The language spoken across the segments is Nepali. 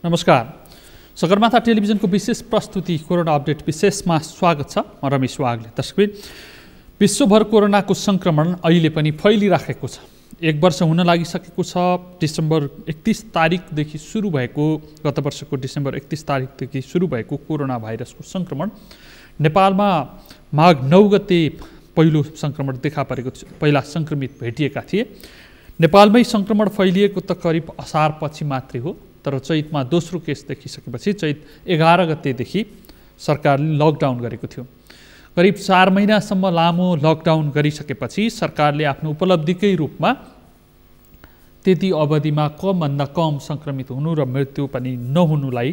नमस्कार। सगरमाथा टेलिभिजनको विशेष प्रस्तुति कोरोना अपडेट विशेषमा स्वागत छ। म रमेश वाग्ले। दर्शकबिन, विश्वभर कोरोनाको संक्रमण अहिले पनि फैलिराखेको छ। 1 वर्ष हुन लागिसकेको छ। डिसेम्बर 31 तारिकदेखि सुरु भएको, गत वर्षको डिसेम्बर 31 तारिकदेखि सुरु भएको कोरोना भाइरसको संक्रमण नेपालमा माघ 9 गते पहिलो संक्रमण देखा परेको थियो। पहिला संक्रमित भेटिएका थिए। नेपालमै संक्रमण फैलिएको त करिब असार पछि मात्रै हो, तर चैतमा दोस्रो केस देखिसकेपछि चैत 11 गतेदेखि सरकारले लकडाउन गरेको थियो। करिब 4 महिनासम्म लामो लकडाउन गरिसकेपछि सरकारले आफ्नो उपलब्धिकै रूपमा त्यति अवधिमा कमभन्दा कम संक्रमित हुनु र मृत्यु पनि नहुनुलाई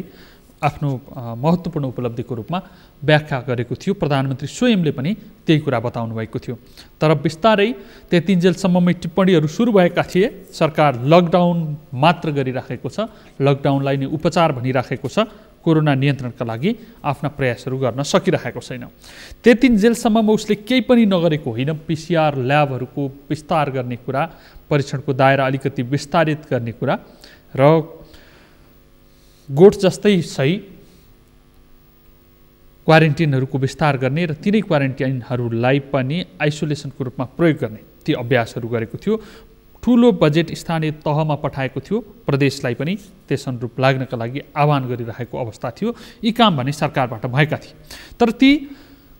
आफ्नो महत्त्वपूर्ण उपलब्धिको रूपमा व्याख्या गरेको थियो। प्रधानमन्त्री स्वयंले पनि त्यही कुरा बताउनु भएको थियो। तर बिस्तारै त्यतिन्जेलसम्ममै टिप्पणीहरू सुरु भएका थिए। सरकार लकडाउन मात्र गरिराखेको छ, लकडाउनलाई नै उपचार भनिराखेको छ, कोरोना नियन्त्रणका लागि आफ्ना प्रयासहरू गर्न सकिरहेको छैन। त्यतिन्जेलसम्ममा उसले केही पनि नगरेको होइन। PCR ल्याबहरूको विस्तार गर्ने कुरा, परीक्षणको दायरा अलिकति विस्तारित गर्ने कुरा र गोठ जस्तै सही क्वारेन्टिनहरूको विस्तार गर्ने र तिनै क्वारेन्टाइनहरूलाई पनि आइसोलेसनको रूपमा प्रयोग गर्ने ती अभ्यासहरू गरेको थियो। ठुलो बजेट स्थानीय तहमा पठाएको थियो। प्रदेशलाई पनि त्यस अनुरूप लाग्नका लागि आह्वान गरिरहेको अवस्था थियो। यी काम भने सरकारबाट भएका थिए, तर ती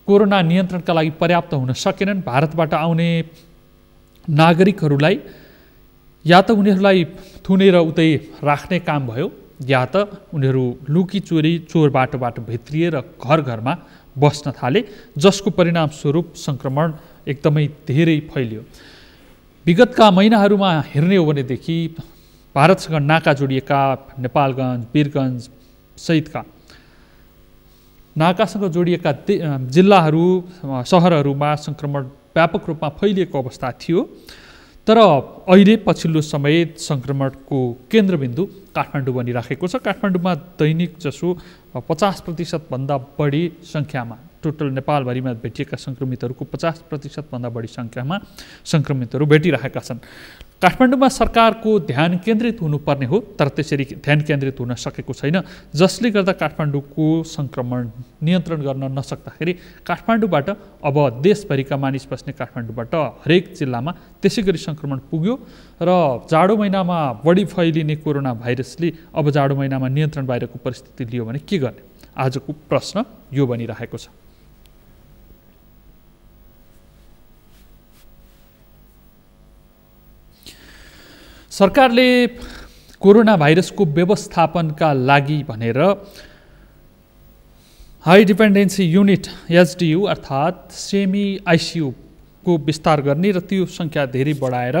कोरोना नियन्त्रणका लागि पर्याप्त हुन सकेनन्। भारतबाट आउने नागरिकहरूलाई या त उनीहरूलाई थुनेर उतै राख्ने काम भयो, या त उनीहरू लुकी चोर बाटोबाट भित्रिएर घर घरमा बस्न थाले, जसको परिणामस्वरूप संक्रमण एकदमै धेरै फैलियो। विगतका महिनाहरूमा हेर्ने हो भनेदेखि भारतसँग नाका जोडिएका नेपालगञ्ज, वीरगञ्ज सहितका नाकासँग जोडिएका जिल्लाहरू, सहरहरूमा संक्रमण व्यापक रूपमा फैलिएको अवस्था थियो। तर अहिले पछिल्लो समय संक्रमणको केन्द्रबिन्दु काठमाडौँ बनिराखेको छ। काठमाडौँमा दैनिक जसो 50% भन्दा बढी सङ्ख्यामा, टोटल नेपालभरिमा भेटिएका संक्रमितहरूको 50% भन्दा बढी सङ्ख्यामा संक्रमितहरू भेटिरहेका छन्। काठमाडौँमा सरकारको ध्यान केन्द्रित हुनुपर्ने हो, तर त्यसरी ध्यान केन्द्रित हुन सकेको छैन, जसले गर्दा काठमाडौँको संक्रमण नियन्त्रण गर्न नसक्दाखेरि काठमाडौँबाट अब देशभरिका मानिस बस्ने काठमाडौँबाट हरेक जिल्लामा त्यसै गरी संक्रमण पुग्यो र जाडो महिनामा बढी फैलिने कोरोना भाइरसले अब जाडो महिनामा नियन्त्रण बाहिरको परिस्थिति लियो भने के गर्ने? आजको प्रश्न यो बनिरहेको छ। सरकारले कोरोना भाइरसको व्यवस्थापनका लागि भनेर हाई डिपेन्डेन्सी युनिट HDU अर्थात् सेमी ICU को विस्तार गर्ने र त्यो सङ्ख्या धेरै बढाएर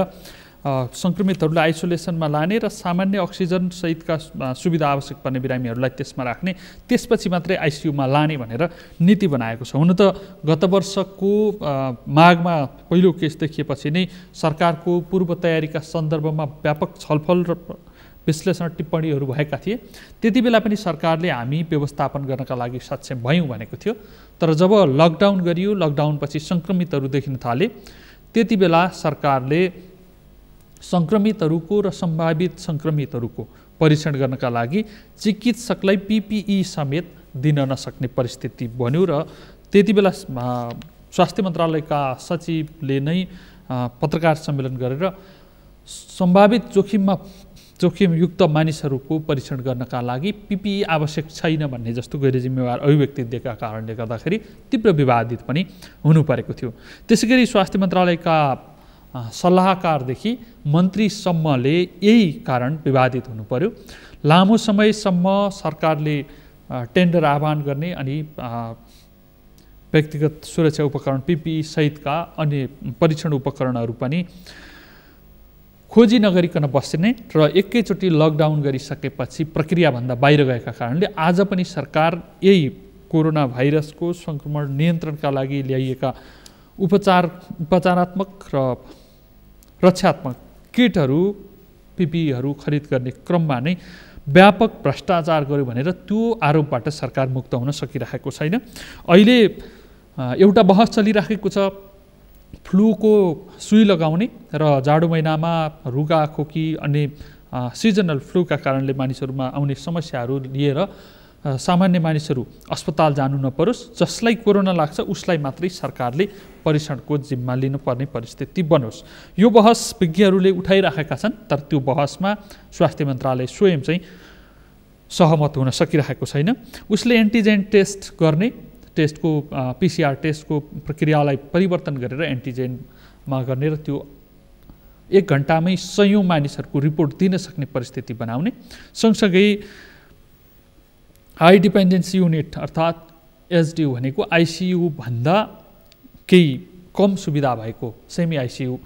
संक्रमितहरूलाई आइसोलेसनमा लाने र सामान्य अक्सिजन सहितका सुविधा आवश्यक पर्ने बिरामीहरूलाई त्यसमा राख्ने, त्यसपछि मात्रै ICU मा लाने भनेर नीति बनाएको छ। हुन त गत वर्षको माघमा पहिलो केस देखिएपछि नै सरकारको पूर्व तयारीका सन्दर्भमा व्यापक छलफल र विश्लेषण टिप्पणीहरू भएका थिए। त्यति बेला पनि सरकारले हामी व्यवस्थापन गर्नका लागि सक्षम भयौँ भनेको थियो। तर जब लकडाउन गरियो, लकडाउनपछि संक्रमितहरू देखिन थाले, त्यति बेला सरकारले संक्रमितहरूको र सम्भावित संक्रमितहरूको परीक्षण गर्नका लागि चिकित्सकलाई PPE समेत दिन नसक्ने परिस्थिति बन्यो र त्यति बेला स्वास्थ्य मन्त्रालयका सचिवले नै पत्रकार सम्मेलन गरेर सम्भावित जोखिमयुक्त मानिसहरूको परीक्षण गर्नका लागि PPE आवश्यक छैन भन्ने जस्तो गैरजिम्मेवार अभिव्यक्ति दिएका कारणले गर्दाखेरि तीव्र विवादित पनि हुनु परेको थियो। त्यसैगरी स्वास्थ्य मन्त्रालयका सल्लाहकारदेखि मन्त्रीसम्मले यही कारण विवादित हुनु पर्यो। लामो समयसम्म सरकारले टेन्डर आह्वान गर्ने अनि व्यक्तिगत सुरक्षा उपकरण PPE सहितका अन्य परीक्षण उपकरणहरू पनि खोजी नगरिकन बस्ने र एकैचोटि लकडाउन गरिसकेपछि प्रक्रियाभन्दा बाहिर गएका कारणले आज पनि सरकार यही कोरोना भाइरसको संक्रमण नियन्त्रणका लागि ल्याइएका उपचारात्मक र रक्षात्मक किटहरू, PPEहरू खरिद गर्ने क्रममा नै व्यापक भ्रष्टाचार गर्यो भनेर त्यो आरोपबाट सरकार मुक्त हुन सकिरहेको छैन। अहिले एउटा बहस चलिरहेको छ, फ्लूको सुई लगाउने र जाडो महिनामा रुगा खोकी अन्य सिजनल फ्लूका कारणले मानिसहरूमा आउने समस्याहरू लिएर सामान्य मानिसहरू अस्पताल जानु नपरोस्, जसलाई कोरोना लाग्छ उसलाई मात्रै सरकारले परीक्षणको जिम्मा लिनुपर्ने परिस्थिति बनोस्। यो बहस विज्ञहरूले उठाइराखेका छन्, तर त्यो बहसमा स्वास्थ्य मन्त्रालय स्वयं चाहिँ सहमत हुन सकिरहेको छैन। उसले एन्टिजेन टेस्ट गर्ने, टेस्टको PCR टेस्टको प्रक्रियालाई परिवर्तन गरेर एन्टिजेनमा गर्ने र त्यो 1 घन्टामै सयौं मानिसहरूको रिपोर्ट दिन सक्ने परिस्थिति बनाउने, सँगसँगै हाई डिपेन्डेन्सी युनिट अर्थात् HDU भनेको ICU भन्दा केही कम सुविधा भएको सेमी ICU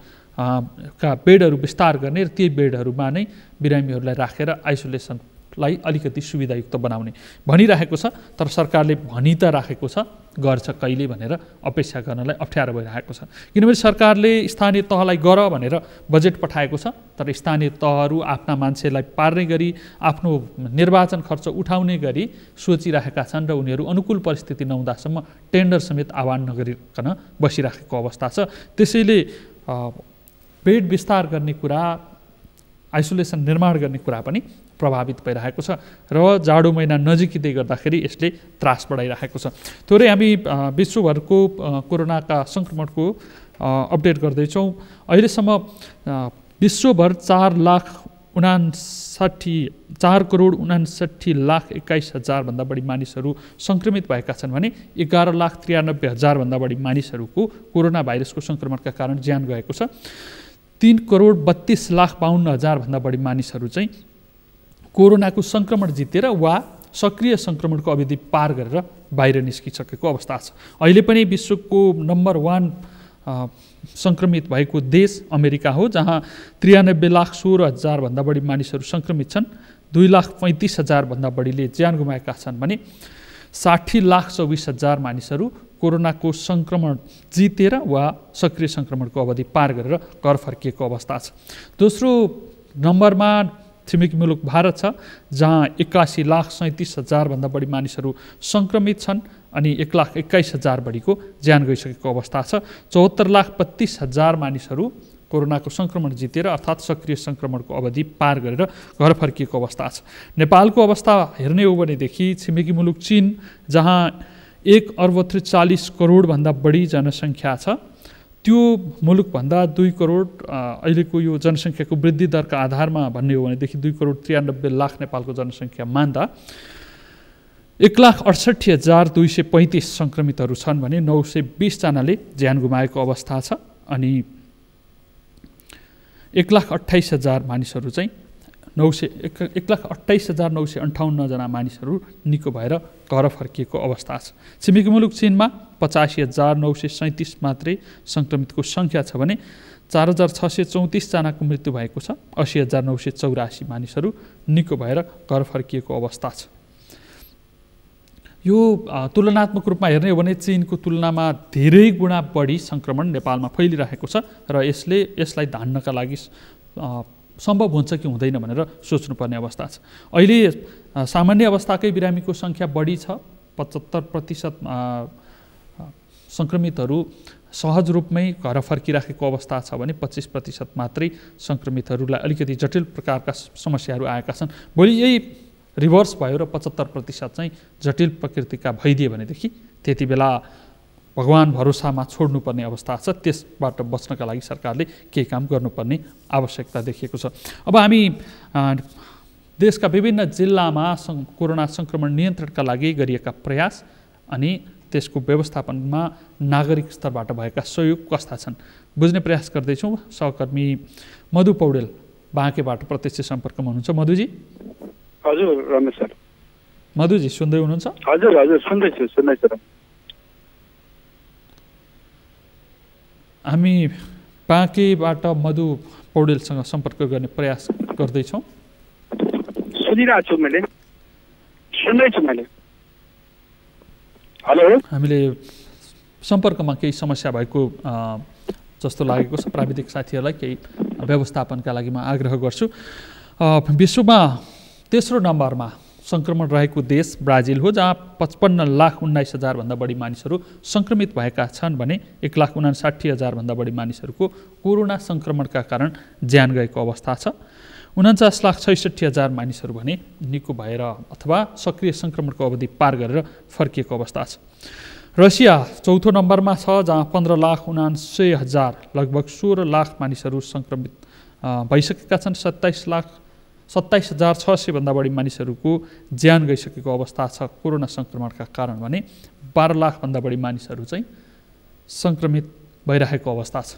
का बेडहरू विस्तार गर्ने र ती बेडहरूमा नै बिरामीहरूलाई राखेर आइसोलेसनलाई अलिकति सुविधायुक्त बनाउने भनिरहेको छ। तर सरकारले भनि त राखेको छ, गर्छ कहिले भनेर अपेक्षा गर्नलाई अप्ठ्यारो भइरहेको छ। किनभने सरकारले स्थानीय तहलाई गर भनेर बजेट पठाएको छ, तर स्थानीय तहहरू आफ्ना मान्छेलाई पार्ने गरी आफ्नो निर्वाचन खर्च उठाउने गरी सोचिरहेका छन् र उनीहरू अनुकूल परिस्थिति नहुँदासम्म टेन्डर समेत आह्वान नगरिकन बसिराखेको अवस्था छ। त्यसैले बेड विस्तार गर्ने कुरा, आइसोलेसन निर्माण गर्ने कुरा पनि प्रभावित भइरहेको छ र जाडो महिना नजिकिँदै गर्दाखेरि यसले त्रास बढाइरहेको छ। थोरै हामी विश्वभरको कोरोनाका सङ्क्रमणको अपडेट गर्दैछौँ। अहिलेसम्म विश्वभर 4,59,21,000 भन्दा बढी मानिसहरू सङ्क्रमित भएका छन् भने 11,93,000 भन्दा बढी मानिसहरूको कोरोना भाइरसको सङ्क्रमणका कारण ज्यान गएको छ। 3,32,52,000 भन्दा बढी मानिसहरू चाहिँ कोरोनाको सङ्क्रमण जितेर वा सक्रिय सङ्क्रमणको अवधि पार गरेर बाहिर निस्किसकेको अवस्था छ। अहिले पनि विश्वको नम्बर 1 सङ्क्रमित भएको देश अमेरिका हो, जहाँ 93,16,000 भन्दा बढी मानिसहरू सङ्क्रमित छन्। 2,35,000 भन्दा बढीले ज्यान गुमाएका छन् भने 60,24,000 मानिसहरू कोरोनाको सङ्क्रमण जितेर वा सक्रिय सङ्क्रमणको अवधि पार गरेर घर फर्किएको अवस्था छ। दोस्रो नम्बरमा छिमेकी मुलुक भारत छ, जहाँ 81,37,000 भन्दा बढी मानिसहरू सङ्क्रमित छन् अनि 1,21,000 बढीको ज्यान गइसकेको अवस्था छ। 74,32,000 मानिसहरू कोरोनाको सङ्क्रमण जितेर अर्थात् सक्रिय सङ्क्रमणको अवधि पार गरेर घर फर्किएको अवस्था छ। नेपालको अवस्था हेर्ने हो भनेदेखि छिमेकी मुलुक चीन, जहाँ 1,40 करोड भन्दा बढी जनसङ्ख्या छ, त्यो मुलुकभन्दा 2 करोड अहिलेको यो जनसङ्ख्याको वृद्धि दरका आधारमा भन्ने हो भनेदेखि 2,93,00,000 नेपालको जनसङ्ख्या मान्दा 1,68,235 सङ्क्रमितहरू छन् भने 920 जनाले ज्यान गुमाएको अवस्था छ अनि 1,28,000 मानिसहरू चाहिँ 1,28,958 जना मानिसहरू निको भएर घर फर्किएको अवस्था छ। छिमेकी मुलुक चीनमा 85,937 मात्रै सङ्क्रमितको सङ्ख्या छ भने 4,634 जनाको मृत्यु भएको छ। 80,984 मानिसहरू निको भएर घर फर्किएको अवस्था छ। यो तुलनात्मक रूपमा हेर्ने हो भने चीनको तुलनामा धेरै गुणा बढी सङ्क्रमण नेपालमा फैलिरहेको छ र यसलाई धान्नका लागि सम्भव हुन्छ कि हुँदैन भनेर सोच्नुपर्ने अवस्था छ। अहिले सामान्य अवस्थाकै बिरामीको सङ्ख्या बढी छ। 75% सङ्क्रमितहरू सहज रूपमै घर फर्किराखेको अवस्था छ भने 25% मात्रै सङ्क्रमितहरूलाई अलिकति जटिल प्रकारका समस्याहरू आएका छन्। भोलि यही रिभर्स भयो र 75% चाहिँ जटिल प्रकृतिका भइदिए भनेदेखि त्यति बेला भगवान भरोसामा छोड्नुपर्ने अवस्था छ। त्यसबाट बच्नका लागि सरकारले केही काम गर्नुपर्ने आवश्यकता देखिएको छ। अब हामी देशका विभिन्न जिल्लामा कोरोना सङ्क्रमण नियन्त्रणका लागि गरिएका प्रयास अनि त्यसको व्यवस्थापनमा नागरिक स्तरबाट भएका सहयोग कस्ता छन् बुझ्ने प्रयास गर्दैछौँ। सहकर्मी मधु पौडेल बाँकेबाट प्रत्यक्ष सम्पर्कमा हुनुहुन्छ। मधुजी। हजुर रमेश सर। मधुजी सुन्दै हुनुहुन्छ? हजुर हजुर सुन्दैछु। हामी बाँकेबाट मधु पौडेलसँग सम्पर्क गर्ने प्रयास गर्दैछौँ। सुनिरहेको छु मैले, सुन्दैछु मैले। हेलो। हामीले सम्पर्कमा केही समस्या भएको जस्तो लागेको छ। प्राविधिक साथीहरूलाई केही व्यवस्थापनका लागि म आग्रह गर्छु। विश्वमा तेस्रो नम्बरमा सङ्क्रमण रहेको देश ब्राजिल हो, जहाँ 55,19,000 भन्दा बढी मानिसहरू सङ्क्रमित भएका छन् भने 1,59,000 भन्दा बढी मानिसहरूको कोरोना सङ्क्रमणका कारण ज्यान गएको अवस्था छ। 49,66,000 मानिसहरू भने निको भएर अथवा सक्रिय सङ्क्रमणको अवधि पार गरेर फर्किएको अवस्था छ। रसिया चौथो नम्बरमा छ, जहाँ 15,79,000 लगभग 16 लाख मानिसहरू सङ्क्रमित भइसकेका छन्। 27,600 भन्दा बढी मानिसहरूको ज्यान गइसकेको अवस्था छ कोरोना सङ्क्रमणका कारण भने 12 लाख भन्दा बढी मानिसहरू चाहिँ सङ्क्रमित भइरहेको अवस्था छ।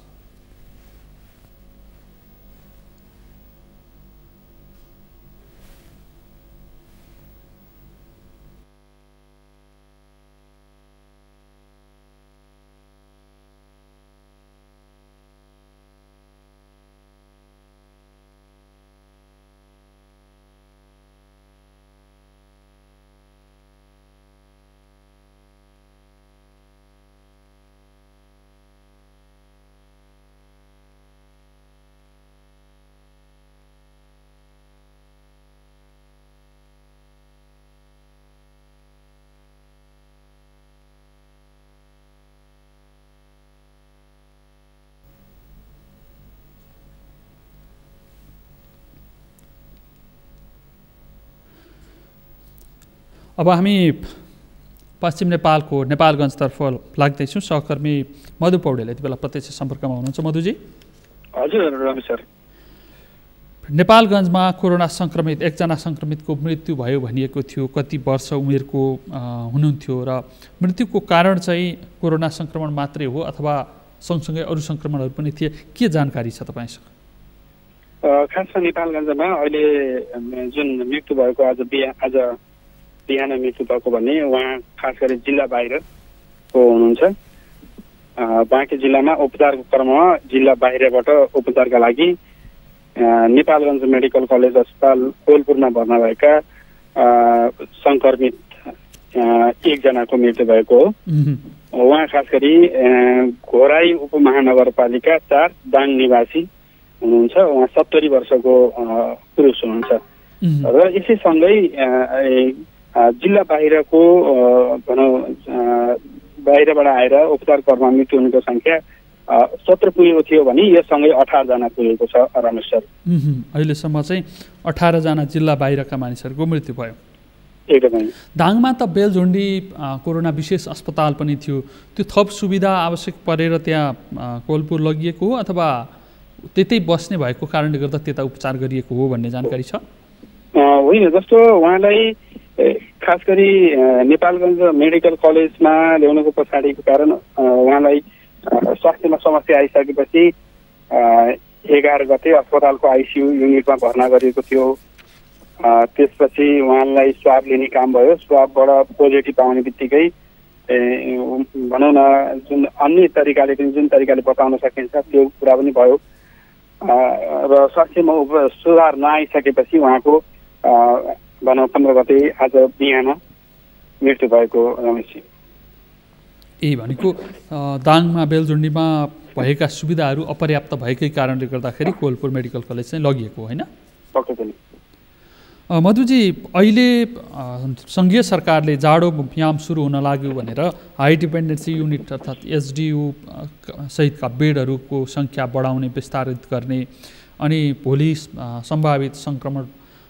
अब हामी पश्चिम नेपालको नेपालगञ्जतर्फ लाग्दैछौँ। सहकर्मी मधु पौडेल यति बेला प्रत्यक्ष सम्पर्कमा हुनुहुन्छ। मधुजी। हजुर रमेश सर। नेपालगञ्जमा कोरोना सङ्क्रमित एकजना सङ्क्रमितको मृत्यु भयो भनिएको थियो। कति वर्ष उमेरको हुनुहुन्थ्यो र मृत्युको कारण चाहिँ कोरोना सङ्क्रमण मात्रै हो अथवा सँगसँगै अरू सङ्क्रमणहरू पनि थिए? के जानकारी छ तपाईँसँग? खासमा नेपालगञ्जमा अहिले जुन मृत्यु भएको आज बिहान मृत्यु भएको भने उहाँ खास गरी जिल्ला बाहिरको हुनुहुन्छ। बाँकी जिल्लामा उपचारको क्रममा जिल्ला बाहिरबाट उपचारका लागि नेपालगञ्ज मेडिकल कलेज अस्पताल कोलपुरमा भर्ना भएका सङ्क्रमित एकजनाको मृत्यु भएको हो। उहाँ खास गरी घोराई उपमहानगरपालिका 4 दाङ निवासी हुनुहुन्छ। उहाँ 70 वर्षको पुरुष हुनुहुन्छ र यसैसँगै जिल्ला बाहिरको भनौँ बाहिरबाट आएर उपचार क्रममा मृत्यु हुनेको सङ्ख्या 17 पुगेको थियो भने यससँगै 18 जना पुगेको छ रमेश सर। अहिलेसम्म चाहिँ 18 जना जिल्ला बाहिरका मानिसहरूको मृत्यु भयो। एकदमै। दाङमा त बेलझुन्डी कोरोना विशेष अस्पताल पनि थियो। त्यो थप सुविधा आवश्यक परेर त्यहाँ कोलपुर लगिएको हो अथवा त्यतै बस्ने भएको कारणले गर्दा त्यता उपचार गरिएको हो भन्ने जानकारी छ? होइन, जस्तो उहाँलाई खास गरी नेपालगञ्ज मेडिकल कलेजमा ल्याउनुको पछाडिको कारण उहाँलाई स्वास्थ्यमा समस्या आइसकेपछि 11 गते अस्पतालको आइसियु युनिटमा भर्ना गरिएको थियो। त्यसपछि उहाँलाई स्वाब लिने काम भयो। स्वाबबाट पोजिटिभ आउने बित्तिकै भनौँ न जुन अन्य तरिकाले पनि जुन तरिकाले बताउन सकिन्छ त्यो कुरा पनि भयो र स्वास्थ्यमा सुधार नआइसकेपछि उहाँको भनौँ 15 गते आज बिहान मृत्यु भएको रमेशजी। भनेको दाङमा बेलझुन्डीमा भएका सुविधाहरू अपर्याप्त भएकै कारणले गर्दाखेरि कोलपुर मेडिकल कलेज चाहिँ लगिएको होइन? पक्कै पनि। मधुजी, अहिले सङ्घीय सरकारले जाडो याम सुरु हुन लाग्यो भनेर हाई डिपेन्डेन्सी युनिट अर्थात् एसडियु सहितका बेडहरूको सङ्ख्या बढाउने, विस्तारित गर्ने अनि भोलि सम्भावित सङ्क्रमण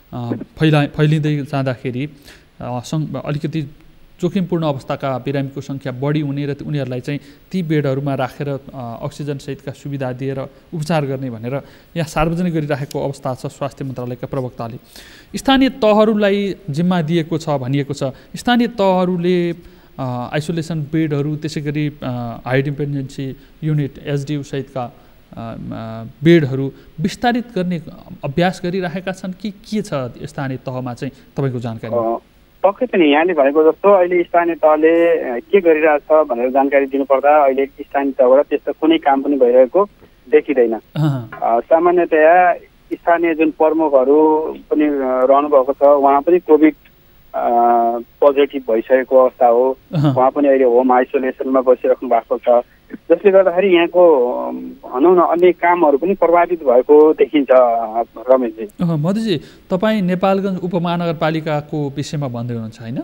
फैलिँदै जाँदाखेरि अलिकति जोखिमपूर्ण अवस्थाका बिरामीको सङ्ख्या बढी हुने र उनीहरूलाई चाहिँ ती बेडहरूमा राखेर अक्सिजन सहितका सुविधा दिएर उपचार गर्ने भनेर यहाँ सार्वजनिक गरिराखेको अवस्था छ। स्वास्थ्य मन्त्रालयका प्रवक्ताले स्थानीय तहहरूलाई जिम्मा दिएको छ भनिएको छ। स्थानीय तहहरूले आइसोलेसन बेडहरू त्यसै गरी हाई डिपेन्डेन्सी युनिट एसडियु सहितका बेडहरू विस्तारित गर्ने अभ्यास गरिरहेका छन् कि के छ स्थानीय तहमा चाहिँ तपाईँको जानकारी? पक्कै पनि यहाँले भनेको जस्तो अहिले स्थानीय तहले के गरिरहेछ भनेर जानकारी दिनुपर्दा अहिले स्थानीय तहबाट त्यस्तो कुनै काम पनि भइरहेको देखिँदैन। सामान्यतया स्थानीय जुन प्रमुखहरू पनि रहनुभएको छ उहाँ पनि कोभिड पोजिटिभ भइसकेको अवस्था हो। उहाँ पनि अहिले होम आइसोलेसनमा बसिराख्नु भएको छ, जसले गर्दाखेरि यहाँको भनौँ न अन्य कामहरू पनि प्रभावित भएको देखिन्छ रमेशजी। मधुजी, तपाईँ नेपालगञ्ज उपमहानगरपालिकाको विषयमा भन्दै हुनुहुन्छ होइन?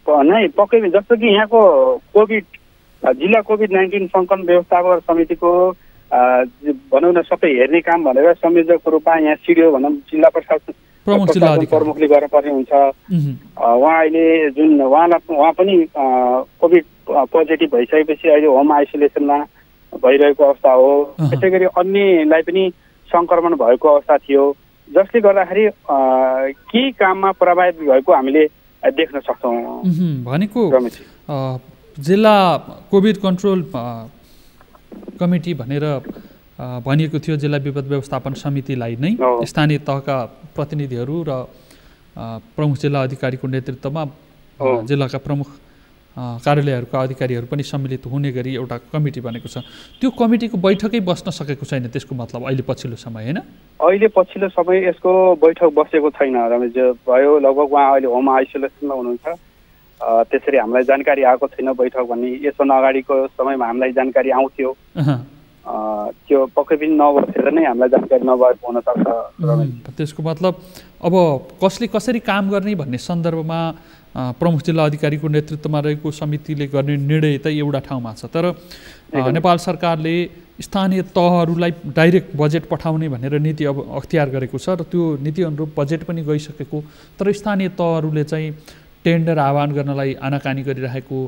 नै, पक्कै जस्तो कि यहाँको कोभिड जिल्ला कोभिड-19 सङ्कलन व्यवस्थापन समितिको भनौँ न सबै हेर्ने काम भनेर संयोजकको रूपमा यहाँ सिडिओ भनौँ जिल्ला प्रशासन प्रमुखले गर्नुपर्ने हुन्छ। उहाँ अहिले जुन उहाँ पनि कोभिड पोजिटिभ भइसकेपछि अहिले होम आइसोलेसनमा भइरहेको अवस्था हो। त्यसै गरी अन्यलाई पनि सङ्क्रमण भएको अवस्था थियो, जसले गर्दाखेरि केही काममा प्रभावित भएको हामीले देख्न सक्छौँ। भनेको जिल्ला कोभिड कन्ट्रोल कमिटी भनेर भनिएको थियो, जिल्ला विपद व्यवस्थापन समितिलाई नै स्थानीय तहका प्रतिनिधिहरू र प्रमुख जिल्ला अधिकारीको नेतृत्वमा जिल्लाका प्रमुख कार्यालयहरूका अधिकारीहरू पनि सम्मिलित हुने गरी एउटा कमिटी बनेको छ। त्यो कमिटीको बैठकै बस्न सकेको छैन, त्यसको मतलब अहिले पछिल्लो समय होइन? अहिले पछिल्लो समय यसको बैठक बसेको छैन रमेशजी। भयो लगभग उहाँ अहिले होम आइसोलेसनमा हुनुहुन्छ, त्यसरी हामीलाई जानकारी आएको छैन बैठक भन्ने। यसभन्दा अगाडिको समयमा हामीलाई जानकारी आउँथ्यो, त्यो पक्कै पनि नबसेर नै हामीलाई जानकारी नभएको हुनसक्छ। त्यसको मतलब अब कसले कसरी काम गर्ने भन्ने सन्दर्भमा प्रमुख जिल्ला अधिकारीको नेतृत्वमा रहेको समितिले गर्ने निर्णय त एउटा ठाउँमा छ, तर नेपाल सरकारले स्थानीय तहहरूलाई डाइरेक्ट बजेट पठाउने भनेर नीति अब अख्तियार गरेको छ र त्यो नीति अनुरूप बजेट पनि गइसकेको, तर स्थानीय तहहरूले चाहिँ टेन्डर आह्वान गर्नलाई आनाकानी गरिरहेको,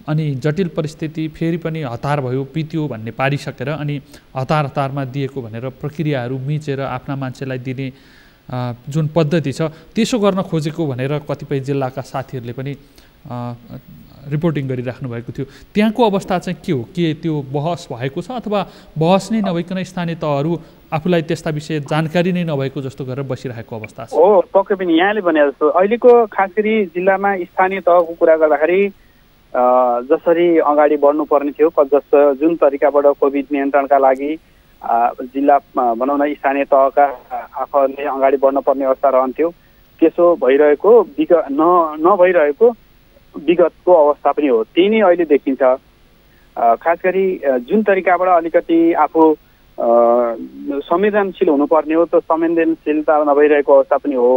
अनि जटिल परिस्थिति फेरि पनि हतार भयो पित्यो भन्ने पारिसकेर अनि हतारमा दिएको भनेर प्रक्रियाहरू मिचेर आफ्ना मान्छेलाई दिने जुन पद्धति छ त्यसो गर्न खोजेको भनेर कतिपय जिल्लाका साथीहरूले पनि रिपोर्टिङ गरिराख्नु भएको थियो। त्यहाँको अवस्था चाहिँ के हो? के त्यो बहस भएको छ अथवा बहस नै नभइकन स्थानीय तहहरू आफूलाई त्यस्ता विषय जानकारी नै नभएको जस्तो गरेर बसिरहेको अवस्था छ? हो, पक्कै पनि यहाँले भने जस्तो अहिलेको खास गरी जिल्लामा स्थानीय तहको कुरा गर्दाखेरि जसरी अगाडि बढ्नुपर्ने थियो, जुन तरिकाबाट कोभिड नियन्त्रणका लागि जिल्ला भनौँ न स्थानीय तहका आफूहरूले अगाडि बढ्नुपर्ने अवस्था रहन्थ्यो, त्यसो भइरहेको नभइरहेको विगतको अवस्था पनि हो। त्यही नै अहिले देखिन्छ। खास गरी जुन तरिकाबाट अलिकति आफू संवेदनशील हुनुपर्ने हो, त्यो संवेदनशीलता नभइरहेको अवस्था पनि हो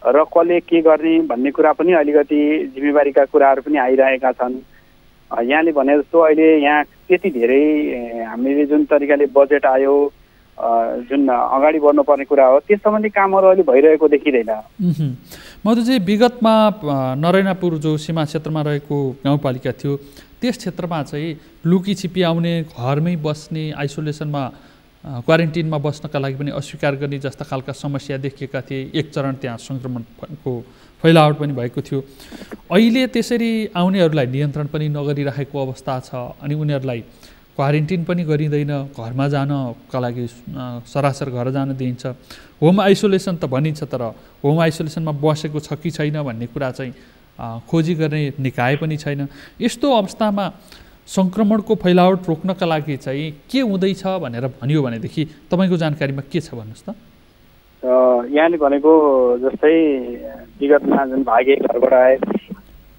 र कसले के गर्ने भन्ने कुरा पनि अलिकति जिम्मेवारीका कुराहरू पनि आइरहेका छन्। यहाँले भने जस्तो अहिले यहाँ त्यति धेरै हामीले जुन तरिकाले बजेट आयो, जुन अगाडि बढ्नुपर्ने कुरा हो, त्यस सम्बन्धी कामहरू अहिले भइरहेको देखिँदैन। मधुजी, विगतमा नरैनापुर जो सीमा क्षेत्रमा रहेको गाउँपालिका थियो त्यस क्षेत्रमा चाहिँ लुकी छिपी आउने, घरमै बस्ने, आइसोलेसनमा क्वारेन्टिनमा बस्नका लागि पनि अस्वीकार गर्ने जस्ता खालका समस्या देखिएका थिए। एक चरण त्यहाँ सङ्क्रमणको फैलावट पनि भएको थियो। अहिले त्यसरी आउनेहरूलाई नियन्त्रण पनि नगरिरहेको अवस्था छ अनि उनीहरूलाई क्वारेन्टिन पनि गरिँदैन, घरमा जानका लागि सरासर घर जान दिइन्छ। होम आइसोलेसन त भनिन्छ, तर होम आइसोलेसनमा बसेको छ कि छैन भन्ने कुरा चाहिँ खोजी गर्ने निकाय पनि छैन। यस्तो अवस्थामा सङ्क्रमणको फैलावट रोक्नका लागि चाहिँ के हुँदैछ भनेर भनियो भनेदेखि तपाईँको जानकारीमा के छ भन्नुहोस् त? यहाँले भनेको जस्तै विगतमा जुन भागे घरबाट आए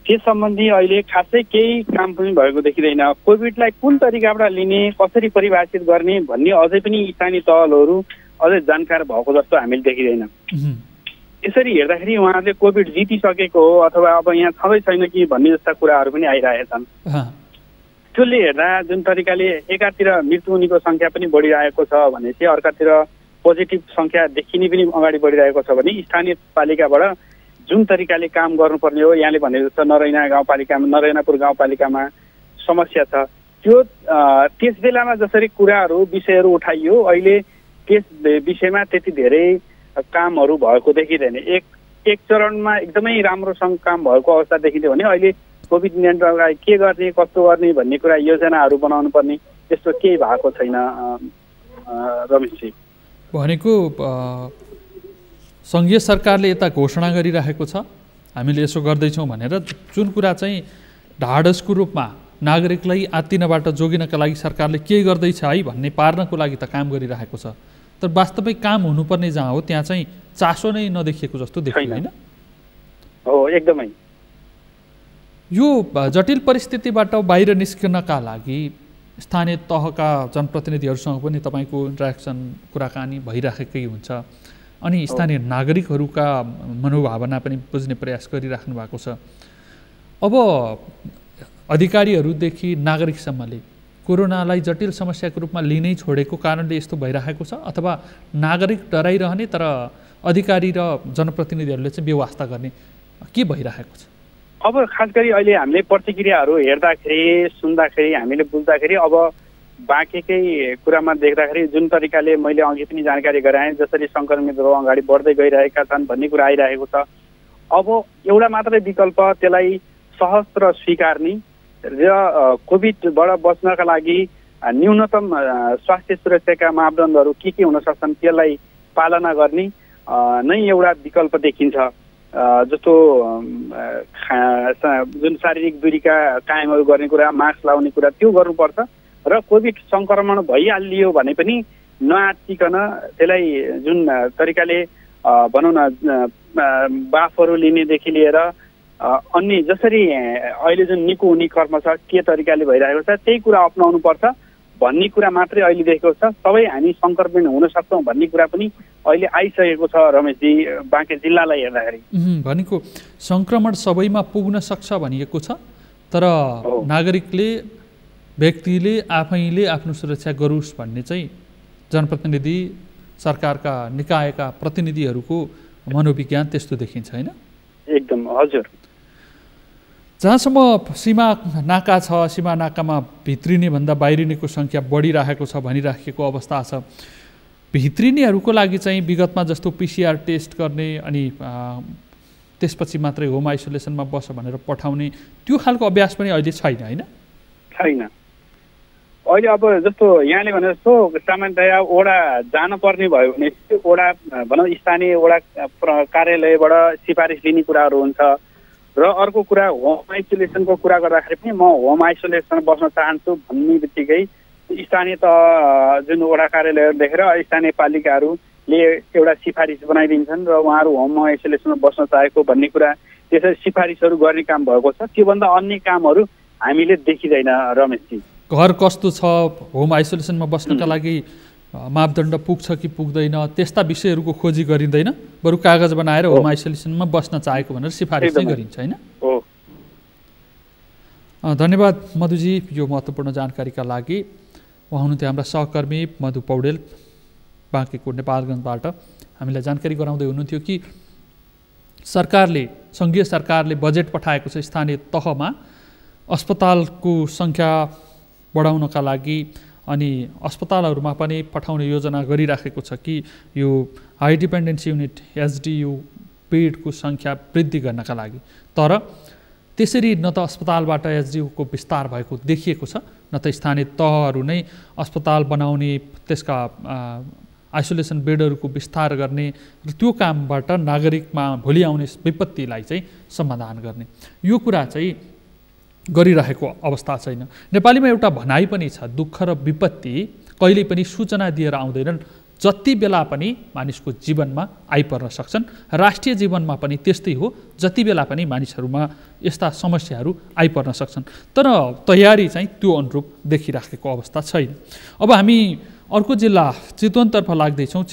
त्यस सम्बन्धी अहिले खासै केही काम पनि भएको देखिँदैन। कोभिडलाई कुन तरिकाबाट लिने, कसरी परिभाषित गर्ने भन्ने अझै पनि स्थानीय तहहरू अझै जानकार भएको जस्तो हामीले देखिँदैन। यसरी हेर्दाखेरि उहाँहरूले कोभिड जितिसकेको हो अथवा अब यहाँ छँदै छैन कि भन्ने जस्ता कुराहरू पनि आइरहेछन्। त्यसले हेर्दा जुन तरिकाले एकातिर मृत्यु हुनेको सङ्ख्या पनि बढिरहेको छ भने चाहिँ अर्कातिर पोजिटिभ सङ्ख्या देखिने पनि अगाडि बढिरहेको छ भने स्थानीय पालिकाबाट जुन तरिकाले काम गर्नुपर्ने हो, यहाँले भने जस्तो नरैनापुर गाउँपालिकामा समस्या छ, त्यस बेलामा जसरी कुराहरू विषयहरू उठाइयो अहिले त्यस विषयमा त्यति धेरै कामहरू भएको देखिँदैन। एक चरणमा एकदमै राम्रोसँग काम भएको अवस्था देखिन्थ्यो भने अहिले कोभिड नियन्त्रणलाई के गर्ने, कस्तो गर्ने भन्ने कुरा योजनाहरू बनाउनु पर्ने त्यस्तो केही भएको छैन रमेशजी। भनेको सङ्घीय सरकारले यता घोषणा गरिरहेको छ हामीले यसो गर्दैछौँ भनेर, जुन कुरा चाहिँ ढाडसको रूपमा नागरिकलाई आत्तिनबाट जोगिनका लागि सरकारले के गर्दैछ है भन्ने पार्नको लागि त काम गरिरहेको छ, तर वास्तविक काम हुनुपर्ने जहाँ हो त्यहाँ चाहिँ चासो नै नदेखिएको जस्तो देखियो होइन? हो, एकदमै। यो जटिल परिस्थितिबाट बाहिर निस्कनका लागि स्थानीय तहका जनप्रतिनिधिहरूसँग पनि तपाईँको इन्टरेक्सन, कुराकानी भइराखेकै हुन्छ अनि स्थानीय नागरिकहरूका मनोभावना पनि बुझ्ने प्रयास गरिराख्नु भएको छ। अब अधिकारीहरूदेखि नागरिकसम्मले कोरोनालाई जटिल समस्याको रूपमा लिनै छोडेको कारणले यस्तो भइरहेको छ अथवा नागरिक डराइरहने तर अधिकारी र जनप्रतिनिधिहरूले चाहिँ व्यवस्था गर्ने के भइरहेको छ? अब खास गरी अहिले हामीले प्रतिक्रियाहरू हेर्दाखेरि सुन्दाखेरि हामीले बुझ्दाखेरि अब बाँकीकै कुरामा देख्दाखेरि जुन तरिकाले मैले अघि पनि जानकारी गराएँ जसरी सङ्क्रमितहरू अगाडि बढ्दै गइरहेका छन् भन्ने कुरा आइरहेको छ। अब एउटा मात्रै विकल्प त्यसलाई सहज र स्वीकार्ने र कोभिडबाट बच्नका लागि न्यूनतम स्वास्थ्य सुरक्षाका मापदण्डहरू के हुन सक्छन् त्यसलाई पालना गर्ने नै एउटा विकल्प देखिन्छ। जस्तो जुन शारीरिक दूरीका कायमहरू गर्ने कुरा, मास्क लाउने कुरा त्यो गर्नुपर्छ र कोभिड सङ्क्रमण भइहालियो भने पनि नआत्तिकन त्यसलाई जुन तरिकाले भनौँ न बाफहरू लिनेदेखि लिएर अन्य जसरी अहिले जुन निको हुने कर्म छ के तरिकाले भइरहेको छ त्यही कुरा अपनाउनुपर्छ भन्ने कुरा मात्रै अहिले देखेको छ। सबै हामी सङ्क्रमित हुन सक्छौँ भन्ने कुरा पनि अहिले आइसकेको छ रमेशजी बाँके जिल्लालाई हेर्दाखेरि। भनेको सङ्क्रमण सबैमा पुग्न सक्छ भनिएको छ तर नागरिकले व्यक्तिले आफैले आफ्नो सुरक्षा गरोस् भन्ने चाहिँ जनप्रतिनिधि सरकारका निकायका प्रतिनिधिहरूको मनोविज्ञान त्यस्तो देखिन्छ हैन? एकदम हजुर। जहाँसम्म सीमा नाका छ, सीमा नाकामा भित्रिने भन्दा बाहिरिनेको सङ्ख्या बढिरहेको छ भनिराखेको अवस्था छ। भित्रिनेहरूको लागि चाहिँ विगतमा जस्तो पिसिआर टेस्ट गर्ने अनि त्यसपछि मात्रै होम आइसोलेसनमा बस भनेर पठाउने त्यो खालको अभ्यास पनि अहिले छैन हैन? छैन। अहिले अब जस्तो यहाँले भने जस्तो सामान्यतया ओडा जानुपर्ने भयो भने ओडा भनौँ स्थानीय ओडा कार्यालयबाट सिफारिस लिने कुराहरू हुन्छ र अर्को कुरा होम आइसोलेसनको कुरा गर्दाखेरि पनि म होम आइसोलेसन बस्न चाहन्छु भन्ने बित्तिकै स्थानीय जुन वडा कार्यालयहरू देखेर स्थानीय पालिकाहरूले एउटा सिफारिस बनाइदिन्छन् र उहाँहरू होम आइसोलेसनमा बस्न चाहेको भन्ने कुरा त्यसरी सिफारिसहरू गर्ने काम भएको छ। त्योभन्दा अन्य कामहरू हामीले देखिँदैन रमेशजी। घर कस्तो छ, होम आइसोलेसनमा बस्नका लागि मापदण्ड पुग्छ कि पुग्दैन त्यस्ता विषयहरूको खोजी गरिँदैन, बरु कागज बनाएर होम आइसोलेसनमा बस्न चाहेको भनेर सिफारिस चाहिँ गरिन्छ हैन? धन्यवाद मधुजी यो महत्त्वपूर्ण जानकारीका लागि। उहाँ हुनुहुन्थ्यो हाम्रा सहकर्मी मधु पौडेल बाँकेको नेपालगञ्जबाट हामीलाई जानकारी गराउँदै हुनुहुन्थ्यो कि सरकारले सङ्घीय सरकारले बजेट पठाएको छ स्थानीय तहमा अस्पतालको सङ्ख्या बढाउनका लागि अनि अस्पतालहरूमा पनि पठाउने योजना गरिराखेको छ कि यो हाई डिपेन्डेन्सी युनिट एचडियू बेडको सङ्ख्या वृद्धि गर्नका लागि। तर त्यसरी न त अस्पतालबाट एचडियूको विस्तार भएको देखिएको छ न त स्थानीय तहहरू नै अस्पताल बनाउने त्यसका आइसोलेसन बेडहरूको विस्तार गर्ने र त्यो कामबाट नागरिकमा भोलि आउने विपत्तिलाई चाहिँ समाधान गर्ने यो कुरा चाहिँ गरिरहेको अवस्था छैन। नेपालीमा एउटा भनाइ पनि छ, दुःख र विपत्ति कहिल्यै पनि सूचना दिएर आउँदैनन्, जति बेला पनि मानिसको जीवनमा आइपर्न सक्छन्। राष्ट्रिय जीवनमा पनि त्यस्तै हो, जति बेला पनि मानिसहरूमा यस्ता समस्याहरू आइपर्न सक्छन्। तर तयारी चाहिँ त्यो अनुरूप देखिराखेको अवस्था छैन। अब हामी अर्को जिल्ला चितवनतर्फ लाग्दैछौँ।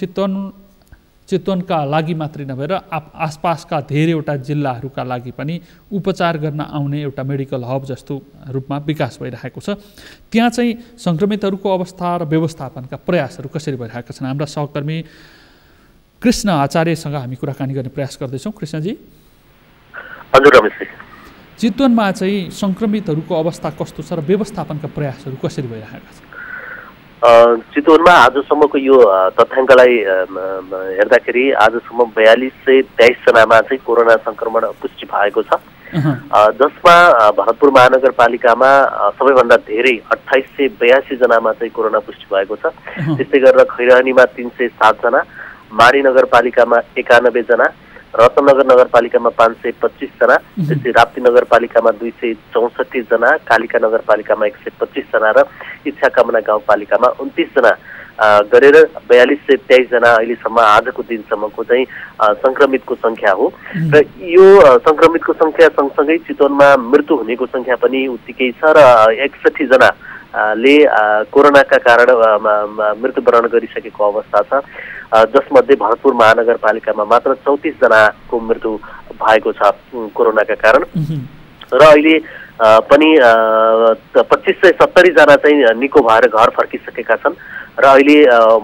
चितवनका लागि मात्रै नभएर आसपासका धेरैवटा जिल्लाहरूका लागि पनि उपचार गर्न आउने एउटा मेडिकल हब जस्तो रूपमा विकास भइरहेको छ। त्यहाँ चाहिँ सङ्क्रमितहरूको अवस्था र व्यवस्थापनका प्रयासहरू कसरी भइरहेका छन् हाम्रा सहकर्मी कृष्ण आचार्यसँग हामी कुराकानी गर्ने प्रयास गर्दैछौँ। कृष्णजी। हजुर रमेशजी। चितवनमा चाहिँ सङ्क्रमितहरूको अवस्था कस्तो छ र व्यवस्थापनका प्रयासहरू कसरी भइरहेका छन्? चितवनमा आजसम्मको यो तथ्याङ्कलाई हेर्दाखेरि आजसम्म 4223 जनामा चाहिँ कोरोना संक्रमण पुष्टि भएको छ, जसमा भरतपुर महानगरपालिकामा सबैभन्दा धेरै 2882 जनामा चाहिँ कोरोना पुष्टि भएको छ। त्यस्तै गरेर खैरहनीमा 307 जना, माडी नगरपालिकामा 91 जना, रत्नगर नगरपालिकामा 525 जना, त्यस्तै राप्ती नगरपालिकामा 264 जना, कालिका नगरपालिकामा 125 जना र इच्छा कामना गाउँपालिकामा 29 जना गरेर 4223 जना अहिलेसम्म आजको दिनसम्मको चाहिँ सङ्क्रमितको सङ्ख्या हो। र यो सङ्क्रमितको सङ्ख्या सँगसँगै चितवनमा मृत्यु हुनेको सङ्ख्या पनि उत्तिकै छ र 61 जना ले कोरोनाका कारण मृत्युवरण गरिसकेको अवस्था छ, जसमध्ये भरतपुर महानगरपालिकामा मात्र 34 जनाको मृत्यु भएको छ कोरोनाका कारण। र अहिले पनि 2570 जना चाहिँ निको भएर घर फर्किसकेका छन् र अहिले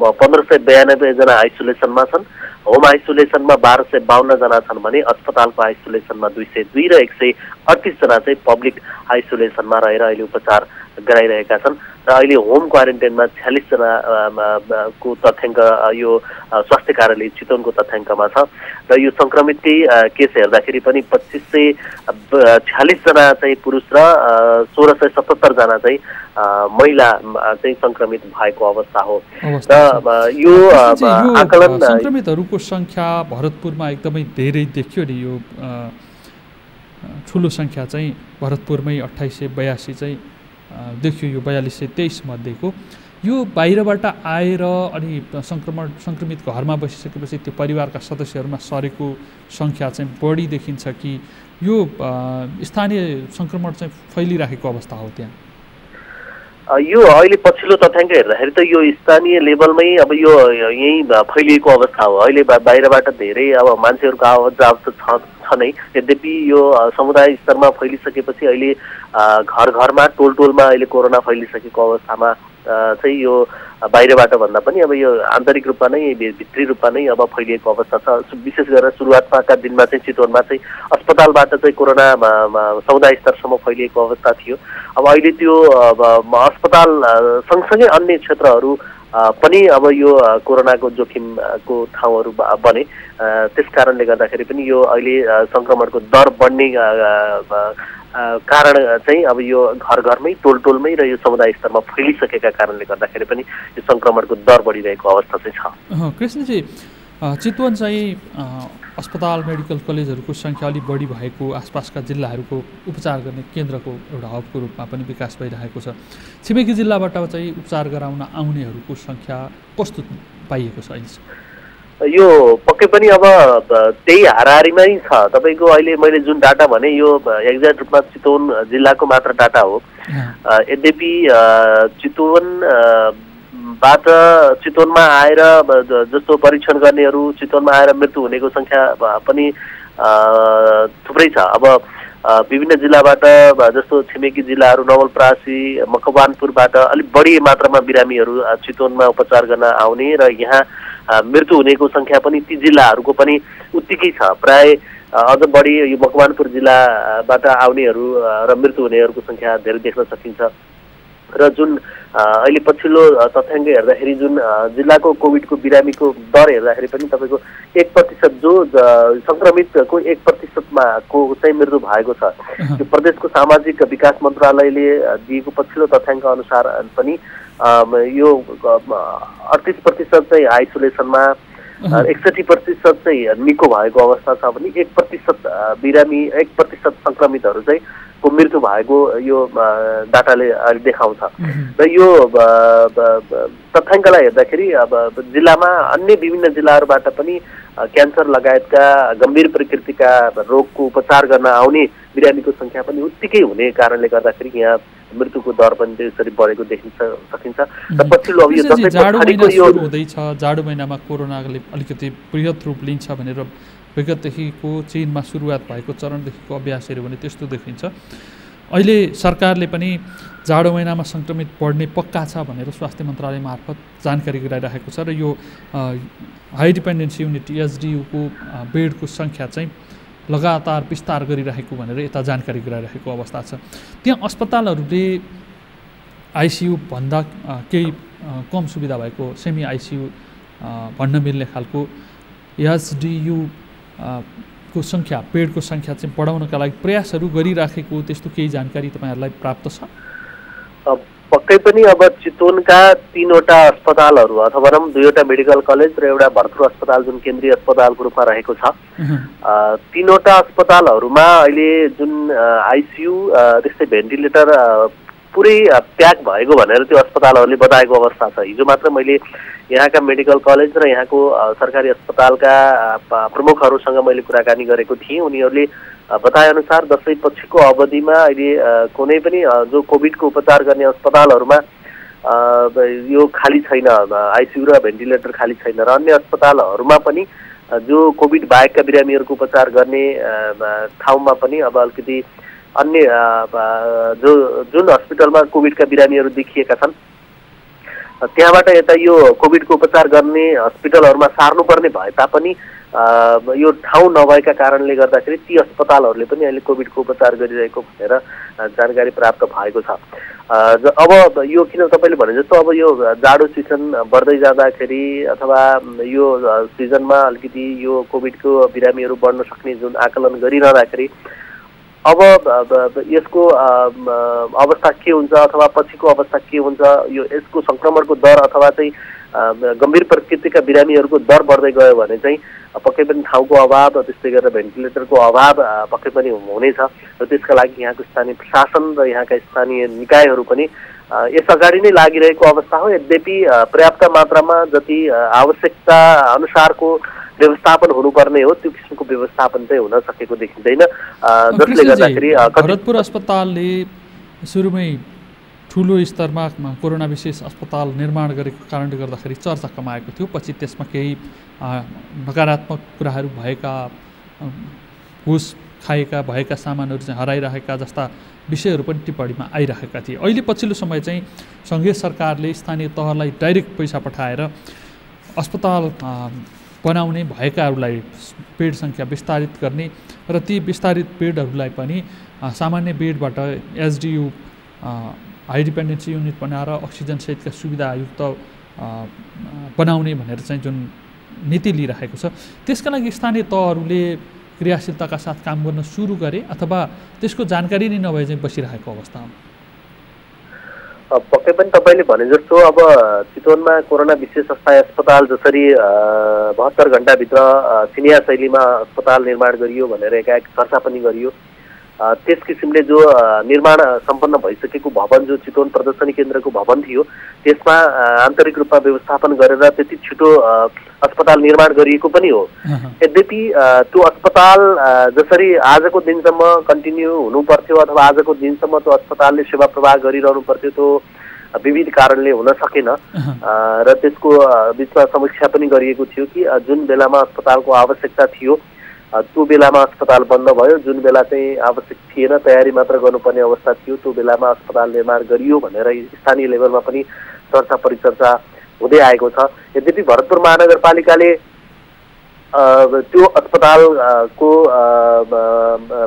1592 जना आइसोलेसनमा छन्। होम आइसोलेसनमा 1252 जना छन् भने अस्पतालको आइसोलेसनमा 202 र 138 जना चाहिँ पब्लिक आइसोलेसनमा रहेर अहिले उपचार गराइरहेका छन् र अहिले होम क्वारेन्टाइनमा 46 जना को तथ्याङ्क यो स्वास्थ्य कार्यालय चितवनको तथ्याङ्कमा छ र यो संक्रमितकै केस हेर्दाखेरि पनि 2546 जना चाहिँ पुरुष र 1677 जना चाहिँ महिला चाहिँ संक्रमित भएको अवस्था हो र यो आकलन संक्रमितहरूको संख्या भरतपुरमा एकदमै धेरै देखियो नि। यो ठुलो संख्या चाहिँ भरतपुरमै 2882 चाहिँ देखियो, यो 4223 मध्येको। यो बाहिरबाट आएर अनि संक्रमित घरमा बसिसकेपछि त्यो परिवारका सदस्यहरूमा सरेको संख्या चाहिँ बढी देखिन्छ कि यो स्थानीय संक्रमण चाहिँ फैलिरहेको अवस्था हो त्यहाँ? यो अहिले पछिल्लो तथ्याङ्क हेर्दाखेरि त यो स्थानीय लेभलमै अब यो यही फैलिएको अवस्था हो। अहिले बाहिरबाट धेरै अब मान्छेहरूको आवाज जाव त छ नै, यद्यपि यो समुदाय स्तरमा फैलिसकेपछि अहिले घर घरमा टोल टोलमा अहिले कोरोना फैलिसकेको अवस्थामा चाहिँ यो बाहिरबाट भन्दा पनि अब यो आन्तरिक रूपमा नै भित्री रूपमा नै अब फैलिएको अवस्था छ। विशेष गरेर सुरुवातका दिनमा चाहिँ चितवनमा चाहिँ अस्पतालबाट चाहिँ कोरोना समुदाय स्तरसम्म फैलिएको अवस्था थियो। अब अहिले त्यो अस्पताल सँगसँगै अन्य क्षेत्रहरू पनि अब यो कोरोनाको जोखिमको ठाउँहरू बने। त्यस कारणले गर्दाखेरि पनि यो अहिले संक्रमणको दर बढ्ने कारण चाहिँ अब यो घर घरमै टोल टोलमै र यो समुदाय स्तरमा फैलिसकेका कारणले गर्दाखेरि पनि यो संक्रमणको दर बढिरहेको अवस्था चाहिँ छ। कृष्णजी, चितवन चाहिँ अस्पताल मेडिकल कलेजहरूको सङ्ख्या अलिक बढी भएको, आसपासका जिल्लाहरूको उपचार गर्ने केन्द्रको एउटा हबको रूपमा पनि विकास भइरहेको छ। छिमेकी जिल्लाबाट चाहिँ उपचार गराउन आउनेहरूको सङ्ख्या कस्तो पाइएको छ अहिलेसम्म? यो पक्कै पनि अब त्यही हाराहारीमै छ। तपाईँको अहिले मैले जुन डाटा भने यो एक्ज्याक्ट रूपमा चितवन जिल्लाको मात्र डाटा हो। यद्यपि चितवनमा आएर जस्तो परीक्षण गर्नेहरू चितवनमा आएर मृत्यु हुनेको सङ्ख्या पनि थुप्रै छ। अब विभिन्न जिल्लाबाट जस्तो छिमेकी जिल्लाहरू नवलपरासी मकवानपुरबाट अलिक बढी मात्रामा बिरामीहरू चितवनमा उपचार गर्न आउने र यहाँ मृत्यु हुनेको सङ्ख्या पनि ती जिल्लाहरूको पनि उत्तिकै छ। प्राय अझ बढी यो मकवानपुर जिल्लाबाट आउनेहरू र मृत्यु हुनेहरूको सङ्ख्या धेरै देख्न सकिन्छ। र जुन अहिले पछिल्लो तथ्याङ्क हेर्दाखेरि जुन जिल्लाको कोभिडको बिरामीको दर हेर्दाखेरि पनि तपाईँको 1% जो सङ्क्रमितको 1%मा को चाहिँ मृत्यु भएको छ। यो प्रदेशको सामाजिक विकास मन्त्रालयले दिएको पछिल्लो तथ्याङ्क अनुसार पनि यो 38% चाहिँ आइसोलेसनमा, 61% चाहिँ निको भएको अवस्था छ भने 1% बिरामी 1% सङ्क्रमितहरू चाहिँ को मृत्यु भएको यो डाटाले देखाउँछ। र यो तथ्याङ्कलाई हेर्दाखेरि अब जिल्लामा अन्य विभिन्न जिल्लाहरूबाट पनि क्यान्सर लगायतका गम्भीर प्रकृतिका रोगको उपचार गर्न आउने बिरामीको सङ्ख्या पनि उत्तिकै हुने कारणले गर्दाखेरि यहाँ मृत्युको दर पनि त्यसरी बढेको देखिन सकिन्छ। र पछिल्लो अब यो हुँदैछ, जाडो महिनामा कोरोनाले अलिकति बृहत रूप लिन्छ भनेर विगतदेखिको चीनमा सुरुवात भएको चरणदेखिको अभ्यास हेऱ्यो भने त्यस्तो देखिन्छ। अहिले सरकारले पनि जाडो महिनामा सङ्क्रमित बढ्ने पक्का छ भनेर स्वास्थ्य मन्त्रालय मार्फत जानकारी गराइरहेको छ र यो हाई डिपेन्डेन्सी युनिट एचडियुको बेडको सङ्ख्या चाहिँ लगातार विस्तार गरिरहेको भनेर यता जानकारी गराइरहेको अवस्था छ। त्यहाँ अस्पतालहरूले आइसियु भन्दा केही कम सुविधा भएको सेमी आइसियु भन्न मिल्ने खालको एचडियु को सङ्ख्या, बेडको सङ्ख्या चाहिँ बढाउनका लागि प्रयासहरू गरिराखेको त्यस्तो केही जानकारी तपाईँहरूलाई प्राप्त छ? पक्कै पनि अब चितवनका 3वटा अस्पतालहरू अथवा 2वटा मेडिकल कलेज र एउटा भरतपुर अस्पताल जुन केन्द्रीय अस्पतालको रूपमा रहेको छ, 3वटा अस्पतालहरूमा अहिले जुन आइसियु त्यस्तै भेन्टिलेटर पुरै प्याक भएको भनेर त्यो अस्पतालहरूले बताएको अवस्था छ। हिजो मात्र मैले यहाँका मेडिकल कलेज र यहाँको सरकारी अस्पतालका प्रमुखहरूसँग मैले कुराकानी गरेको थिएँ। उनीहरूले बताएअनुसार दसैँ पछिको अवधिमा अहिले कुनै पनि जो कोभिडको उपचार गर्ने अस्पतालहरूमा यो खाली छैन, आइसियु र भेन्टिलेटर खाली छैन र अन्य अस्पतालहरूमा पनि जो कोभिड बाहेकका बिरामीहरूको उपचार गर्ने ठाउँमा पनि अब अलिकति अन्य जुन हस्पिटलमा कोभिडका बिरामीहरू देखिएका छन् त्यहाँबाट यता यो कोभिडको उपचार गर्ने हस्पिटलहरूमा सार्नुपर्ने भए तापनि यो ठाउँ नभएका कारणले गर्दाखेरि ती अस्पतालहरूले पनि अहिले कोभिडको उपचार गरिरहेको भनेर जानकारी प्राप्त भएको छ। अब यो किन तपाईँले भने जस्तो अब यो जाडो सिजन बढ्दै जाँदाखेरि अथवा यो सिजनमा अलिकति यो कोभिडको बिरामीहरू बढ्न सक्ने जुन आकलन गरिरहँदाखेरि अब यसको अवस्था के हुन्छ अथवा पछिको अवस्था के हुन्छ, यो यसको सङ्क्रमणको दर अथवा चाहिँ गम्भीर प्रकृतिका बिरामीहरूको दर बढ्दै गयो भने चाहिँ पक्कै पनि ठाउँको अभाव, त्यस्तै गरेर भेन्टिलेटरको अभाव पक्कै पनि हुनेछ र त्यसका लागि यहाँको स्थानीय प्रशासन र यहाँका स्थानीय निकायहरू पनि यस अगाडि नै लागिरहेको अवस्था हो। यद्यपि पर्याप्त मात्रामा जति आवश्यकता अनुसारको व्यवस्थापन हुनुपर्ने हो त्यो किसिमको व्यवस्थापन चाहिँ हुन सकेको देखिँदैन, जसले गर्दाखेरि भरतपुर अस्पतालले सुरुमै ठुलो स्तरमा कोरोना विशेष अस्पताल निर्माण गरेको कारणले गर्दाखेरि चर्चा कमाएको थियो। पछि त्यसमा केही नकारात्मक कुराहरू भएका, घुस खाएका भएका सामानहरू चाहिँ हराइरहेका जस्ता विषयहरू पनि टिप्पणीमा आइरहेका थिए। अहिले पछिल्लो समय चाहिँ सङ्घीय सरकारले स्थानीय तहलाई डाइरेक्ट पैसा पठाएर अस्पताल बनाउने, भएकाहरूलाई बेड सङ्ख्या विस्तारित गर्ने र ती विस्तारित बेडहरूलाई पनि सामान्य बेडबाट एसडियु हाई डिपेन्डेन्सी युनिट बनाएर अक्सिजन सहितका सुविधायुक्त बनाउने भनेर चाहिँ जुन नीति लिइरहेको छ, त्यसका लागि स्थानीय तहहरूले क्रियाशीलताका साथ काम गर्न सुरु गरे अथवा त्यसको जानकारी नै नभए चाहिँ बसिरहेको अवस्थामा? पक्कै पनि तपाईँले भने जस्तो अब चितवनमा कोरोना विशेष अस्थायी अस्पताल जसरी 72 घण्टाभित्र चिनिया शैलीमा अस्पताल निर्माण गरियो भनेर एकाएक चर्चा पनि गरियो, त्यस किसिमले जो निर्माण सम्पन्न भइसकेको भवन जो चितवन प्रदर्शनी केन्द्रको भवन थियो त्यसमा आन्तरिक रूपमा व्यवस्थापन गरेर त्यति छिटो अस्पताल निर्माण गरिएको पनि हो। यद्यपि त्यो अस्पताल जसरी आजको दिनसम्म कन्टिन्यू हुनु पर्थ्यो अथवा आजको दिनसम्म त्यो अस्पतालले सेवा प्रवाह गरिरहनु पर्थ्यो, त्यो विविध कारणले हुन सकेन र त्यसको बिचमा समीक्षा पनि गरिएको थियो कि जुन बेलामा अस्पतालको आवश्यकता थियो त्यो बेलामा अस्पताल बन्द भयो, जुन बेला चाहिँ आवश्यक थिएन तयारी मात्र गर्नुपर्ने अवस्था थियो त्यो बेलामा अस्पताल निर्माण गरियो भनेर स्थानीय लेभलमा पनि चर्चा परिचर्चा हुँदै आएको छ। यद्यपि भरतपुर महानगरपालिकाले त्यो अस्पतालको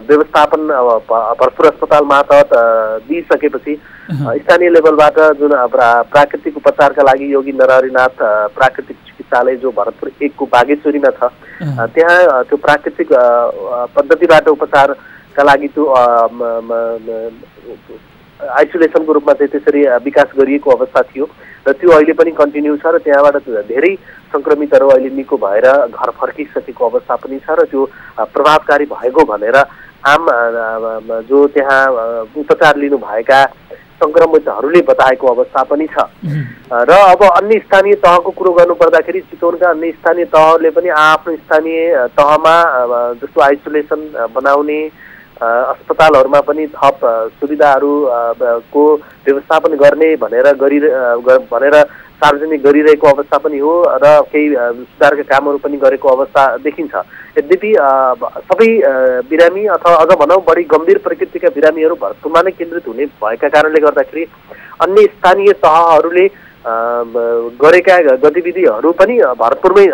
व्यवस्थापन भरतपुर अस्पताल मातहत दिइसकेपछि स्थानीय लेभलबाट जुन प्राकृतिक उपचारका लागि योगी नरहरिनाथ प्राकृतिक चिकित्सालय जो भरतपुर 1 को बागेश्वरीमा छ, त्यहाँ त्यो प्राकृतिक पद्धतिबाट उपचारका लागि त्यो आइसोलेसनको रूपमा चाहिँ त्यसरी विकास गरिएको अवस्था थियो र त्यो अहिले पनि कन्टिन्यू छ र त्यहाँबाट धेरै सङ्क्रमितहरू अहिले निको भएर घर फर्किसकेको अवस्था पनि छ र त्यो प्रभावकारी भएको भनेर आम जो त्यहाँ उपचार लिनुभएका सङ्क्रमितहरूले बताएको अवस्था पनि छ। र अब अन्य स्थानीय तहको कुरो गर्नुपर्दाखेरि चितवनका अन्य स्थानीय तहले पनि आफ्नो स्थानीय तहमा जस्तो आइसोलेसन बनाउने अस्पतालहरूमा पनि थप सुविधाहरू को व्यवस्थापन गर्ने भनेर सार्वजनिक गरिरहेको अवस्था पनि हो र केही सुधारका कामहरू पनि गरेको अवस्था देखिन्छ। यद्यपि सबै बिरामी अथवा अझ भनौँ बढी गम्भीर प्रकृतिका बिरामीहरू भरतपुरमा नै केन्द्रित हुने भएका कारणले गर्दाखेरि अन्य स्थानीय तहहरूले गरेका गतिविधिहरू पनि भरतपुरमै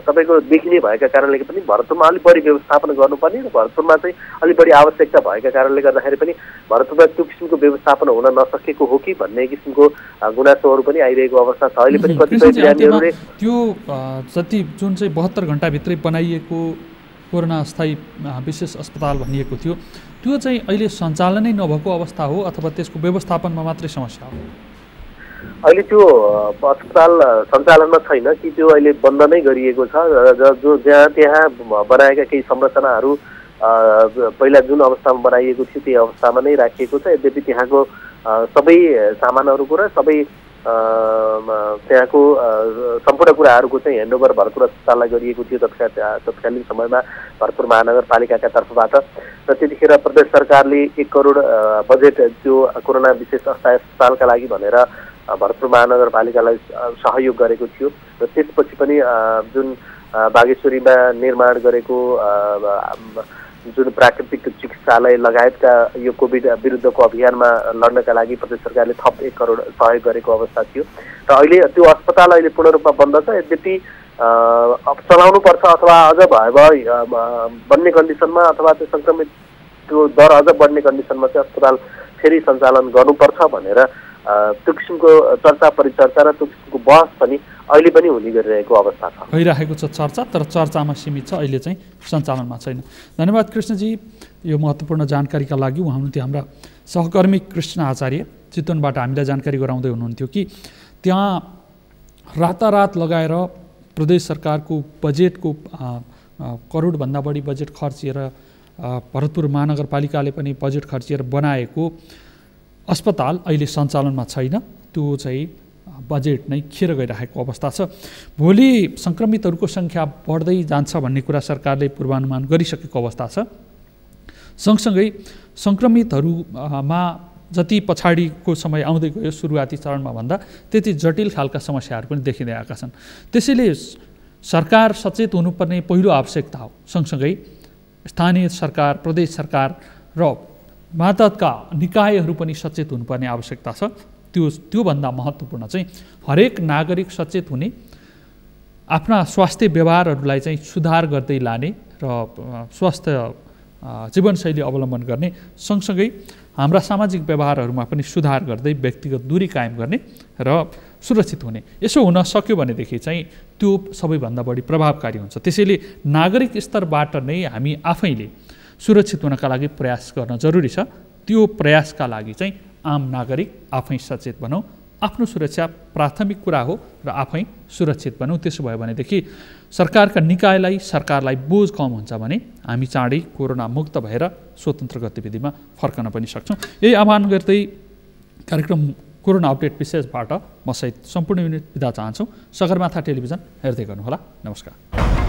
तपाईँको देखिने भएका कारणले पनि भरतपुरमा अलिक बढी व्यवस्थापन गर्नुपर्ने र भरतपुरमा चाहिँ अलिक बढी आवश्यकता भएका कारणले गर्दाखेरि पनि भरतपुरमा त्यो किसिमको व्यवस्थापन हुन नसकेको हो कि भन्ने किसिमको गुनासोहरू पनि आइरहेको अवस्था छ। अहिले पनि कतिपय बिरामीहरूले त्यो जति जुन चाहिँ 72 घण्टाभित्रै बनाइएको कोरोना अस्थायी विशेष अस्पताल भनिएको थियो त्यो चाहिँ अहिले सञ्चालनै नभएको अवस्था हो अथवा त्यसको व्यवस्थापनमा मात्रै समस्या हो? अहिले त्यो अस्पताल सञ्चालनमा छैन कि त्यो अहिले बन्द नै गरिएको छ र जो त्यहाँ बनाएका केही संरचनाहरू पहिला जुन अवस्थामा बनाइएको थियो त्यही अवस्थामा नै राखिएको छ। यद्यपि त्यहाँको सबै सामानहरूको र सबै त्यहाँको सम्पूर्ण कुराहरूको चाहिँ ह्यान्डओभर भरतपुर अस्पताललाई गरिएको थियो तत्कालीन समयमा भरतपुर महानगरपालिकाका तर्फबाट र त्यतिखेर प्रदेश सरकारले 1 करोड बजेट त्यो कोरोना विशेष अस्थायी अस्पतालका लागि भनेर भरतपुर महानगरपालिकालाई सहयोग गरेको थियो र त्यसपछि पनि जुन बागेश्वरीमा निर्माण गरेको जुन प्राकृतिक चिकित्सालय लगायतका यो कोभिड विरुद्धको अभियानमा लड्नका लागि प्रदेश सरकारले थप 1 करोड सहयोग गरेको अवस्था थियो र अहिले त्यो अस्पताल अहिले पूर्ण रूपमा बन्द छ। यद्यपि अब चलाउनु पर्छ अथवा अझ बन्ने कन्डिसनमा अथवा त्यो संक्रमित त्यो दर अझ बढ्ने कन्डिसनमा चाहिँ अस्पताल फेरि सञ्चालन गर्नुपर्छ भनेर त्यो किसिमको चर्चा परिचर्चा र त्यो किसिमको बहस पनि अहिले पनि हुने गरिरहेको अवस्था छ, भइरहेको छ चर्चा, तर चर्चामा सीमित छ, अहिले चाहिँ सञ्चालनमा छैन। धन्यवाद कृष्णजी यो महत्त्वपूर्ण जानकारीका लागि। उहाँ हुनुहुन्थ्यो हाम्रा सहकर्मी कृष्ण आचार्य, चितवनबाट हामीलाई जानकारी गराउँदै हुनुहुन्थ्यो कि त्यहाँ रातारात लगाएर प्रदेश सरकारको बजेटको करोडभन्दा बढी बजेट खर्चिएर भरतपुर महानगरपालिकाले पनि बजेट खर्चिएर बनाएको अस्पताल अहिले सञ्चालनमा छैन। त्यो चाहिँ बजेट नै खेर गइरहेको अवस्था छ। भोलि सङ्क्रमितहरूको सङ्ख्या बढ्दै जान्छ भन्ने कुरा सरकारले पूर्वानुमान गरिसकेको अवस्था छ। सँगसँगै सङ्क्रमितहरूमा जति पछाडिको समय आउँदै गयो सुरुवाती चरणमा भन्दा त्यति जटिल खालका समस्याहरू पनि देखिँदै आएका छन्। त्यसैले सरकार सचेत हुनुपर्ने पहिलो आवश्यकता हो। सँगसँगै स्थानीय सरकार, प्रदेश सरकार र मातहतका निकायहरू पनि सचेत हुनुपर्ने आवश्यकता छ। त्योभन्दा महत्त्वपूर्ण चाहिँ हरेक नागरिक सचेत हुने, आफ्ना स्वास्थ्य व्यवहारहरूलाई चाहिँ सुधार गर्दै लाने र स्वस्थ जीवनशैली अवलम्बन गर्ने, सँगसँगै हाम्रा सामाजिक व्यवहारहरूमा पनि सुधार गर्दै व्यक्तिगत दूरी कायम गर्ने र सुरक्षित हुने। यसो हुन सक्यो भनेदेखि चाहिँ त्यो सबैभन्दा बढी प्रभावकारी हुन्छ। त्यसैले नागरिक स्तरबाट नै हामी आफैले सुरक्षित हुनका लागि प्रयास गर्न जरुरी छ। त्यो प्रयासका लागि चाहिँ आम नागरिक आफै सचेत बनौँ। आफ्नो सुरक्षा प्राथमिक कुरा हो र आफै सुरक्षित बनौँ। त्यसो भयो भनेदेखि सरकारका निकायलाई, सरकारलाई बोझ कम हुन्छ भने हामी चाँडै कोरोना मुक्त भएर स्वतन्त्र गतिविधिमा फर्कन पनि सक्छौँ। यही आह्वान गर्दै कार्यक्रम कोरोना अपडेट विशेषबाट म सहित सम्पूर्ण युनिट बिदा चाहन्छौँ। सगरमाथा टेलिभिजन हेर्दै गर्नुहोला। नमस्कार।